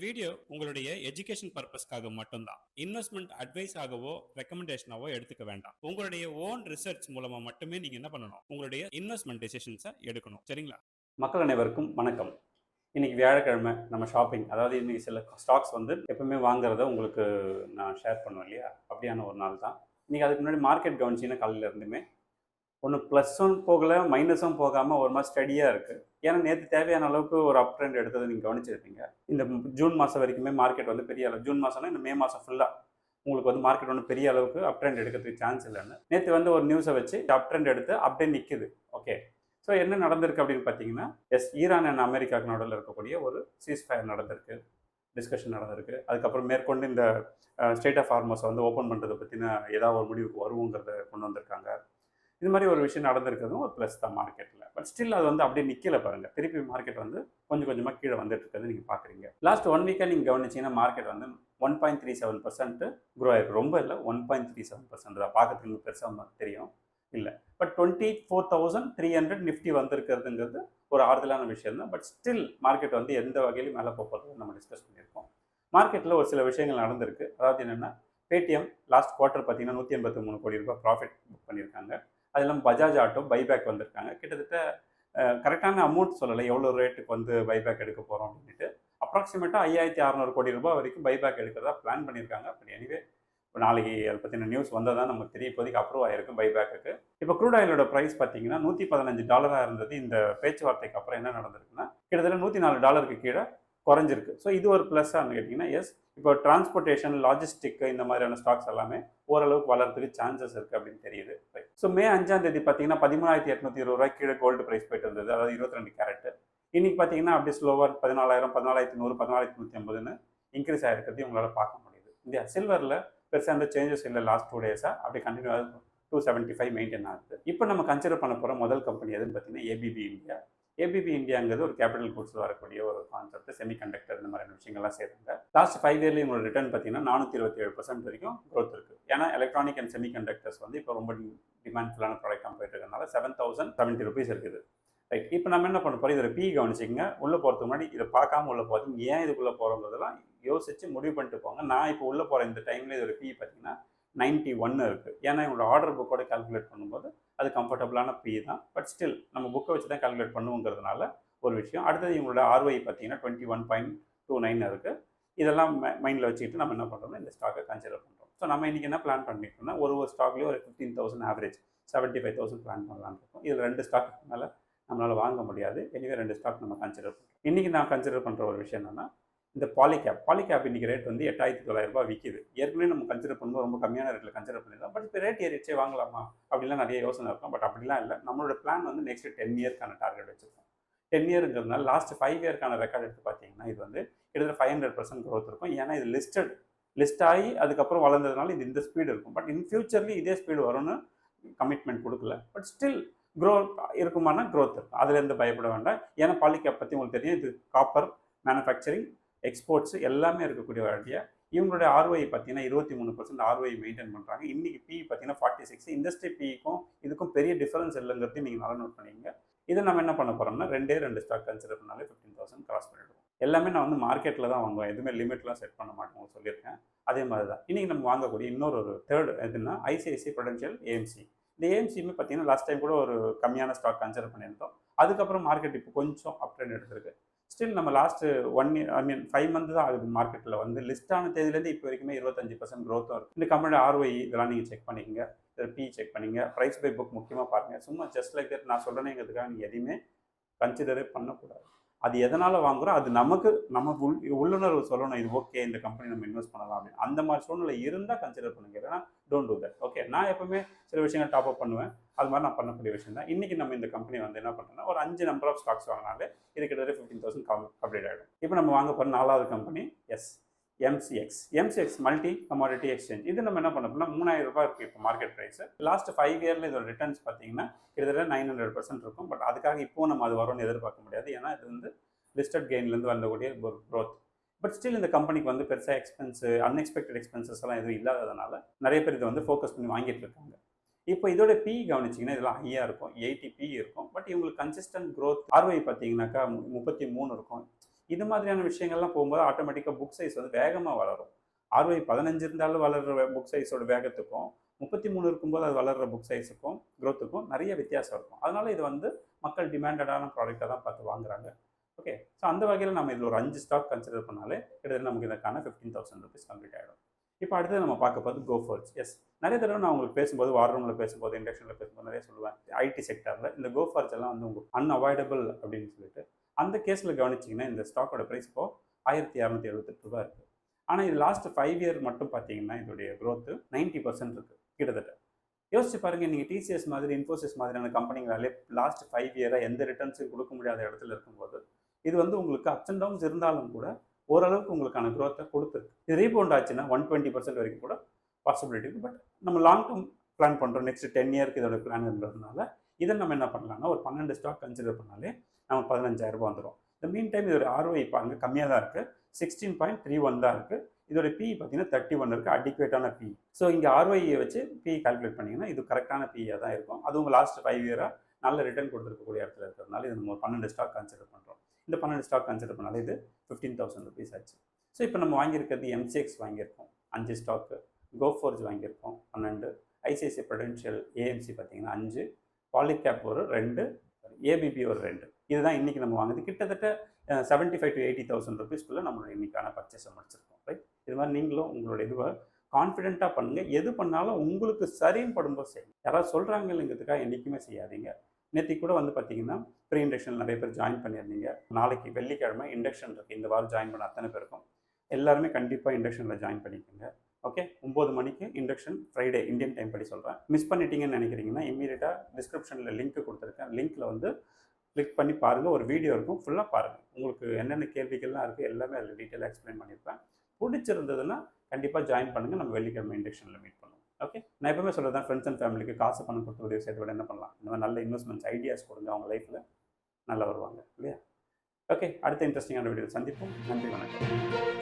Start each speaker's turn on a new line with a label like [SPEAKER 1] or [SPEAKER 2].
[SPEAKER 1] Video உங்களுடைய education பர்பஸ்க்காக மட்டும்தான். இன்வெஸ்ட்மெண்ட் அட்வைஸ் ஆகவோ ரெக்கமெண்டேஷனாவோ எடுத்துக்க வேண்டாம். உங்களுடைய ஓன் ரிசர்ச் மூலமா மட்டுமே நீங்க என்ன பண்ணணும், உங்களுடைய இன்வெஸ்ட்மெண்ட் டெசிஷன்ஸை எடுக்கணும். சரிங்களா?
[SPEAKER 2] மக்கள் அனைவருக்கும் வணக்கம். இன்னைக்கு வியாழக்கிழமை நம்ம ஷாப்பிங், அதாவது இன்னைக்கு சில ஸ்டாக்ஸ் வந்து எப்பவுமே வாங்குறத உங்களுக்கு நான் ஷேர் பண்ணுவேன் இல்லையா, அப்படியான ஒரு நாள் தான் இன்னைக்கு. அதுக்கு முன்னாடி மார்க்கெட் கவனிச்சிங்கன்னா காலையில் இருந்துமே ஒன்று ப்ளஸும் போகலை மைனஸும் போகாமல் ஒரு மாதிரி ஸ்டடியாக இருக்குது. ஏன்னா நேற்று தேவையான அளவுக்கு ஒரு அப் ட்ரெண்ட் எடுத்ததை நீங்கள் கவனிச்சிருப்பீங்க. இந்த ஜூன் மாதம் வரைக்குமே மார்க்கெட் வந்து பெரிய அளவு, ஜூன் மாதம்னா இந்த மே மாதம் ஃபுல்லாக உங்களுக்கு வந்து மார்க்கெட் ஒன்று பெரிய அளவுக்கு அப் ட்ரெண்ட் எடுக்கிறதுக்கு சான்ஸ் இல்லைன்னு நேற்று வந்து ஒரு நியூஸை வச்சு அப் ட்ரெண்ட் எடுத்து அப்படியே நிற்குது. ஓகே, ஸோ என்ன நடந்திருக்கு அப்படின்னு பார்த்தீங்கன்னா, ஈரான் அண்ட் அமெரிக்காவுக்கு நடுவில் இருக்கக்கூடிய ஒரு சீஸ்ஃபயர் நடந்திருக்கு, டிஸ்கஷன் நடந்திருக்கு. அதுக்கப்புறம் மேற்கொண்டு இந்த ஸ்டேட் ஆஃப் ஹார்மஸை வந்து ஓப்பன் பண்ணுறதை பற்றின ஏதாவது ஒரு முடிவுக்கு வருவோங்கிறத கொண்டு வந்திருக்காங்க. இது மாதிரி ஒரு விஷயம் நடந்திருக்கிறதும் ஒரு ப்ளஸ் தான் மார்க்கெட்டில். பட் ஸ்டில் அது வந்து அப்படியே நிற்கல பாருங்கள். திருப்பி மார்க்கெட் வந்து கொஞ்சம் கொஞ்சமாக கீழே வந்துட்டு இருக்கிறது நீங்கள் பார்க்குறீங்க. லாஸ்ட் 1 வீக்காக நீங்கள் கவனிச்சிங்கன்னா மார்க்கெட் வந்து 1.37% க்ரோ ஆயிருக்கு. ரொம்ப இல்லை, 1.37% தான். பார்க்கறதுக்கு பெருசாக தெரியும் இல்லை. பட் 24,300 நிஃப்டி வந்திருக்கிறதுங்கிறது ஒரு ஆறுதலான விஷயம் தான். பட் ஸ்டில் மார்க்கெட் வந்து எந்த வகையிலும் மேலே போகிறது நம்ம டிஸ்கஸ் பண்ணியிருக்கோம். மார்க்கெட்டில் ஒரு சில விஷயங்கள் நடந்திருக்கு. அதாவது என்னென்னா, பேடிஎம் லாஸ்ட் குவார்ட்டர் பார்த்தீங்கன்னா 183 கோடி ரூபாய் ப்ராஃபிட் புக் பண்ணியிருக்காங்க. அது இல்லாமல் பஜாஜ் ஆட்டோ பைபேக் வந்திருக்காங்க. கிட்டத்தட்ட கரெக்டான அமௌண்ட் சொல்லலை, எவ்வளோ ரேட்டுக்கு வந்து பைபேக் எடுக்க போகிறோம் அப்படின்ட்டு. அப்ராக்சிமேட்டாக 5,600 கோடி ரூபாய் வரைக்கும் பைபேக் எடுக்கிறதா பிளான் பண்ணியிருக்காங்க. அப்படி எனிவே இப்போ நாளைக்கு அதை பற்றின நியூஸ் வந்தால் தான் நமக்கு தெரிய. இப்போதைக்கு அப்ரூவ் ஆகிருக்கு பைபேக்கு. இப்போ க்ரூட் ஆயிலோட ப்ரைஸ் பார்த்தீங்கன்னா $115 இருந்தது. இந்த பேச்சுவார்த்தைக்கு அப்புறம் என்ன நடந்திருக்குன்னா, கிட்டத்தட்ட $104 கீழே குறைஞ்சிருக்கு. ஸோ இது ஒரு ப்ளஸ்ஸானு கேட்டிங்கன்னா, எஸ், இப்போ டிரான்ஸ்போர்ட்டேஷன், லாஜிஸ்டிக் இந்த மாதிரியான ஸ்டாக்ஸ் எல்லாமே ஓரளவுக்கு வளர்றதுக்கு சான்சஸ் இருக்குது அப்படின்னு தெரியுது. ஸோ மே 5ஆம் தேதி பார்த்தீங்கன்னா 13,820 கீழே கோல்டு ப்ரைஸ் போயிட்டு இருந்தது, அதாவது 22 கேரட். இன்னைக்கு பார்த்தீங்கன்னா அப்படியே ஸ்லோவாக 14,000, 14,100, 14,150ன்னு இன்க்ரீஸ் ஆகிருக்கிறது உங்களால் பார்க்க முடியுது. இந்த சில்வரில் பெருசாக அந்த சேஞ்சஸ் இல்லை. லாஸ்ட் 2 டேஸாக அப்படி கண்டினியூ 275 மெயின்டைன் ஆகுது. இப்போ நம்ம கன்சிடர் பண்ண போகிற முதல் கம்பெனி எதுன்னு பார்த்தீங்கன்னா ஏபிபி இந்தியா. ஏபிபி இந்தியாங்கிறது ஒரு கேபிட்டல் குட்ஸ் வரக்கூடிய ஒரு கான்செப்ட். செமிகண்டக்டர் இந்த மாதிரியான விஷயங்கள்லாம் சேர்த்துங்க. லாஸ்ட் 5 இயர்லேயும் உங்களோட ரிட்டர்ன் பார்த்தீங்கன்னா 427% வரைக்கும் க்ரோத் இருக்குது. ஏன்னா எலக்ட்ரானிக் அண்ட் செமிகண்டக்டர்ஸ் வந்து இப்போ ரொம்ப டிமாண்ட்ஃபுல்லான ப்ராடக்டாக போயிட்டு இருக்கிறதுனால 7,070 rupees இருக்குது. ரைட், இப்போ நம்ம என்ன பண்ண போகிறோம், இதில் பி கவனிச்சிங்க. உள்ளே போகிறதுக்கு முன்னாடி இதை பார்க்காம உள்ளே போகிறதுக்கு ஏன் இதுக்குள்ளே போகிறோங்கிறதெல்லாம் யோசிச்சு முடிவு பண்ணிட்டு போங்க. நான் இப்போ உள்ளே போகிற இந்த டைமில் இதோட பி பார்த்தீங்கன்னா 91 இருக்குது. ஏன்னா இவங்களோட ஆர்டர் புக்கோட கால்குலேட் பண்ணும்போது அது கம்ஃபர்டபுளான பி தான். பட் ஸ்டில் நம்ம புக்கை வச்சு தான் கால்குலேட் பண்ணுவோங்கிறதுனால ஒரு விஷயம். அடுத்தது இவங்களோட ஆர்ஒஐ பார்த்தீங்கன்னா 21.29 இருக்குது. இதெல்லாம் மைண்டில் வச்சுக்கிட்டு நம்ம என்ன பண்ணுறோம்னா இந்த ஸ்டாக்கை கன்சிடர் பண்ணுறோம். ஸோ நம்ம இன்றைக்கி என்ன பிளான் பண்ணிட்டோம்னா, ஒரு ஸ்டாக்லேயும் ஒரு 15,000 ஆவரேஜ் 75,000 பிளான் பண்ணலான்னு இருக்கும். இதில் 2 ஸ்டாக் மேலே நம்மளால் வாங்க முடியாது. எனிவே 2 ஸ்டாக் நம்ம கன்சிடர் பண்ணுறோம். இன்றைக்கி நான் கன்சிடர் பண்ணுற ஒரு விஷயம் என்னென்னா, இந்த பாலிகேப் இன்றைக்கி ரேட் வந்து 8,900 ரூபாய் விற்கிது. ஏற்கனவே நம்ம கன்சிடர் பண்ணும்போது ரொம்ப கம்மியான ரேட்டில் கன்சிடர் பண்ணிடலாம். பட் இப்போ ரேட் ஏறிச்சே வாங்கலாமா அப்படிலாம் நிறைய யோசனை இருக்கும். பட் அப்படிலாம் இல்லை. நம்மளோட பிளான் வந்து நெக்ஸ்ட் 10 இயர்க்கான டார்கெட் வச்சுருக்கோம். 10 இயருங்கிறதுனால லாஸ்ட் 5 இயர்க்கான ரெக்கார்ட் எடுத்து பார்த்தீங்கன்னா இது வந்து கிட்டத்தட்ட 500% க்ரோத் இருக்கும். ஏன்னா இது லிஸ்ட் ஆகி அதுக்கப்புறம் வளர்ந்ததுனால இது இந்த ஸ்பீடு இருக்கும். பட் இன் ஃபியூச்சர்லேயும் இதே ஸ்பீடு வரும்னு கமிட்மெண்ட் கொடுக்கல. பட் ஸ்டில் க்ரோத் இருக்குமானா க்ரோத் இருக்கும். அதில் எந்த பயப்பட வேண்டாம். ஏன்னா பாலிகேப் பற்றி உங்களுக்கு தெரியும், இது காப்பர் மேனுஃபேக்சரிங், எக்ஸ்போர்ட்ஸ் எல்லாமே இருக்கக்கூடிய ஒரு ஐடியா. இவங்களுடைய ஆர்ஒஐ பார்த்தீங்கன்னா 23% ஆர்ஒஐ மெயின்டைன் பண்ணுறாங்க. இன்றைக்கி பி பார்த்தீங்கன்னா 46. இண்டஸ்ட்ரி பிக்கும் இதுக்கும் பெரிய டிஃபரன்ஸ் இல்லைங்கிறதையும் நீங்கள் நல்லா நோட் பண்ணிங்க. இதை நம்ம என்ன பண்ண போகிறோம்னா 2 ஸ்டாக் கன்சிடர் பண்ணாலே 15,000 கிராஸ் பண்ணிடுவோம். எல்லாமே நான் வந்து மார்க்கெட்டில் தான் வாங்குவேன், எதுவுமே லிமிட்லாம் செட் பண்ண மாட்டோம் சொல்லியிருக்கேன். அதே மாதிரி தான் இன்றைக்கி நம்ம வாங்கக்கூடிய இன்னொரு தேர்ட் எதுன்னா ஐசிஐசிஐ ப்ரூடென்ஷியல் ஏஎம்சி. இந்த ஏஎம்சியுமே பார்த்தீங்கன்னா லாஸ்ட் டைம் கூட ஒரு கம்மியான ஸ்டாக் கன்சிடர் பண்ணியிருந்தோம். அதுக்கப்புறம் மார்க்கெட் இப்போ கொஞ்சம் அப் ட்ரெண்ட் எடுத்திருக்கு. ஸ்டில் நம்ம லாஸ்ட் 1 இயர் 5 மந்த் தான் ஆகுது மார்க்கெட்டில் வந்து லிஸ்டான தேதியிலேருந்து இப்போ வரைக்குமே 25% க்ரோத்தும் இருக்குது. இந்த கம்பெனியோட ஆர்ஒஐ இதெல்லாம் நீங்கள் செக் பண்ணிக்கங்க, இதில் பி செக் பண்ணிங்க, ப்ரைஸ் பை புக் முக்கியமாக பாருங்கள். சும்மா ஜஸ்ட் லைக் தட் நான் சொல்கிறேங்கிறதுக்காக நீங்கள் எதையுமே கன்சிடரே பண்ணக்கூடாது. அது எதனால் வாங்குகிறோம், அது நம்ம உள்ளுணர்வு சொல்லணும், இது ஓகே இந்த கம்பெனி நம்ம இன்வெஸ்ட் பண்ணலாம் அப்படின்னு. அந்த மாதிரி சூழ்நிலை இருந்தால் கன்சிடர் பண்ணுங்க. ஏன்னா டோன்ட் டூ தட். ஓகே, நான் எப்பவுமே சில விஷயங்கள் டாப் அப் பண்ணுவேன். அது மாதிரி நான் பண்ணக்கூடிய விஷயம் தான். இன்றைக்கி நம்ம இந்த கம்பெனி வந்து என்ன பண்ணுறோம்னா, ஒரு 5 நம்பர் ஆஃப் ஸ்டாக்ஸ் வாங்கினாலே இது கிட்டத்தட்ட 15,000 கம்ப்ளீட் ஆகிடும். இப்போ நம்ம வாங்க போகிற 4வது company MCX multi commodity exchange. இது நம்ம என்ன பண்ண போனால் 3,000 ரூபாய் இருக்குது இப்போ மார்க்கெட் ப்ரைஸ். லாஸ்ட் 5 இயரில் இதோட ரிட்டர்ன்ஸ் பார்த்தீங்கன்னா கிட்டத்தட்ட 900% இருக்கும். பட் அதுக்காக இப்போ நம்ம அது வரும்னு எதிர்பார்க்க முடியாது. ஏன்னா இது வந்து லிஸ்டட் கெயின்லேருந்து வரக்கூடிய ஒரு க்ரோத். பட் ஸ்டில் இந்த கம்பெனிக்கு வந்து பெருசாக அன்எக்ஸ்பெக்டட் எக்ஸ்பென்சஸ் எல்லாம் எதுவும் இல்லாததுனால நிறைய பேர் இதை வந்து ஃபோக்கஸ் பண்ணி வாங்கிட்டு இருக்காங்க. இப்போ இதோட பி கவனிச்சிங்கன்னா இதெல்லாம் ஹையாக இருக்கும், 80 பி இருக்கும். பட் இவங்களுக்கு கன்சிஸ்டன்ட் க்ரோத் ஆர்ஒஐ பார்த்தீங்கன்னாக்கா 33 இருக்கும். இது மாதிரியான விஷயங்கள்லாம் போகும்போது ஆட்டோமேட்டிக்காக புக் சைஸ் வந்து வேகமாக வளரும். ROI 15 இருந்தாலும் வளர்ற புக் சைஸோட வேகத்துக்கும் 33 இருக்கும்போது அது வளர்ற புக் சைஸுக்கும் க்ரோத்துக்கும் நிறைய வித்தியாசம் இருக்கும். அதனால இது வந்து மக்கள் டிமாண்டடான ப்ராடக்டாக தான் பார்த்து வாங்குறாங்க. ஓகே, ஸோ அந்த வகையில் நம்ம இதில் ஒரு 5 ஸ்டாக் கன்சிடர் பண்ணாலே கிட்டத்தட்ட நமக்கு இதற்கான 15,000 ருபீஸ் கம்ப்ளீட் ஆகிடும். இப்போ அடுத்தது நம்ம பார்க்க போகிறது கோஃபர்ஸ். எஸ், நிறைய தடவை நான் உங்களுக்கு பேசும்போது வார் ரூமில் பேசும்போது இண்டக்ஷனில் பேசும்போது நிறைய சொல்லுவேன். ஐடி செக்டரில் இந்த கோஃபர்ஸ் எல்லாம் வந்து உங்களுக்கு அன்அவாய்டபிள் அப்படின்னு சொல்லிட்டு அந்த கேஸில் கவனிச்சிங்கன்னா இந்த ஸ்டாக்கோட ப்ரைஸ் இப்போ ₹1278 இருக்குது. ஆனால் இது லாஸ்ட் 5 இயர் மட்டும் பார்த்தீங்கன்னா இதோடைய க்ரோத்து 90% இருக்குது கிட்டத்தட்ட. யோசிச்சு பாருங்கள், நீங்கள் டிசிஎஸ் மாதிரி இன்ஃபோசிஸ் மாதிரியான கம்பெனிகளாலே லாஸ்ட் 5 இயராக எந்த ரிட்டர்ன்ஸும் கொடுக்க முடியாத இடத்துல இருக்கும்போது இது வந்து உங்களுக்கு அப்ஸ் அண்ட் டவுன்ஸ் இருந்தாலும் கூட ஓரளவுக்கு உங்களுக்கான க்ரோத்தை கொடுத்துருக்கு. இது ரீபவுண்ட் ஆச்சுன்னா 120% வரைக்கும் கூட பாசிபிலிட்டி இருக்குது. பட் நம்ம லாங் டேர்ம் பிளான் பண்ணுறோம், நெக்ஸ்ட் 10 இயருக்கு இதோட பிளான் இருந்ததுனால இதை நம்ம என்ன பண்ணலாம்னா ஒரு 12 ஸ்டாக் கன்சிடர் பண்ணாலே நம்ம 15,000 வந்துடும். இந்த மீன் டைம் இதோட ROI இப்போ அங்கே கம்மியாக தான் இருக்குது, 16.31 தான் இருக்குது. இதோட PE பார்த்தீங்கன்னா 31 இருக்குது, அடிக்குவேட்டான PE. ஸோ இங்கே ROI வச்சு PE கால்குலேட் பண்ணிங்கன்னா இது கரெக்டான PE தான் இருக்கும். அதுவும் லாஸ்ட் 5 இயராக நல்ல ரிட்டர்ன் கொடுத்துருக்கக்கூடிய இடத்துல இருக்கிறதுனால இது நம்ம ஒரு 12 ஸ்டாக் கன்சிடர் பண்ணுறோம். இந்த 12 ஸ்டாக் கன்சிடர் பண்ணாலே இது 15,000 ருபீஸ் ஆச்சு. ஸோ இப்போ நம்ம வாங்கியிருக்கிறது MCX வாங்கியிருக்கோம் 5 ஸ்டாக்கு, கோஃபோர்ஜ் வாங்கியிருக்கோம் 12, ICICI Prudential AMC பார்த்தீங்கன்னா 5, பாலிகேப் ஒரு 2, ABB ஒரு 2. இதுதான் இன்றைக்கி நம்ம வாங்குது. கிட்டத்தட்ட 75,000 to 80,000 ருபீஸ்க்குள்ளே நம்மளோட இன்றைக்கான பர்ச்சேஸை முடிச்சிருக்கோம். ரைட், இது மாதிரி நீங்களும் உங்களோட இதுவை கான்ஃபிடென்ட்டாக பண்ணுங்கள். எது பண்ணாலும் உங்களுக்கு சரின்னு படும்போது செய்யுங்க. யாராவது சொல்கிறாங்க இல்லைங்கிறதுக்காக என்றைக்குமே செய்யாதீங்க. நேற்றுக்கு கூட வந்து பார்த்தீங்கன்னா ப்ரீ இண்டக்ஷன் நிறைய பேர் ஜாயின் பண்ணியிருந்தீங்க. நாளைக்கு வெள்ளிக்கிழமை இண்டக்ஷன் இருக்குது. இந்த வாரம் ஜாயின் பண்ண அத்தனை பேருக்கும் எல்லாருமே கண்டிப்பாக இண்டக்ஷனில் ஜாயின் பண்ணிக்கோங்க. ஓகே, 9 மணிக்கு இண்டக்ஷன் ஃப்ரைடே இந்தியன் டைம் படி சொல்கிறேன். மிஸ் பண்ணிட்டீங்கன்னு நினைக்கிறீங்கன்னா இம்மீடியட்டாக டிஸ்கிரிப்ஷனில் லிங்க் கொடுத்துருக்கேன். லிங்க்கில் வந்து கிளிக் பண்ணி பாருங்கள், ஒரு வீடியோ இருக்கும், ஃபுல்லாக பாருங்கள். உங்களுக்கு என்னென்ன கேள்விகள்லாம் இருக்குது எல்லாமே அதில் டீட்டெயிலாக எக்ஸ்பிளைன் பண்ணியிருப்பேன். பிடிச்சிருந்ததுன்னா கண்டிப்பாக ஜாயின் பண்ணுங்கள். நம்ம வெள்ளிக்கிழமை இண்டக்ஷனில் மீட் பண்ணுவோம். ஓகே, நான் எப்பவுமே சொல்கிறேன், ஃப்ரெண்ட்ஸ் அண்ட் ஃபேமிலிக்கு காசு பணம் கொடுத்து உதவி செய்யறத விட என்ன பண்ணலாம், இந்த மாதிரி நல்ல இன்வெஸ்ட்மெண்ட்ஸ் ஐடியாஸ் கொடுங்க, அவங்க லைஃப்பில் நல்லா வருவாங்க இல்லையா? ஓகே, அடுத்த இன்ட்ரெஸ்டிங்கான வீடியோ சந்திப்போம். நன்றி, வணக்கம்.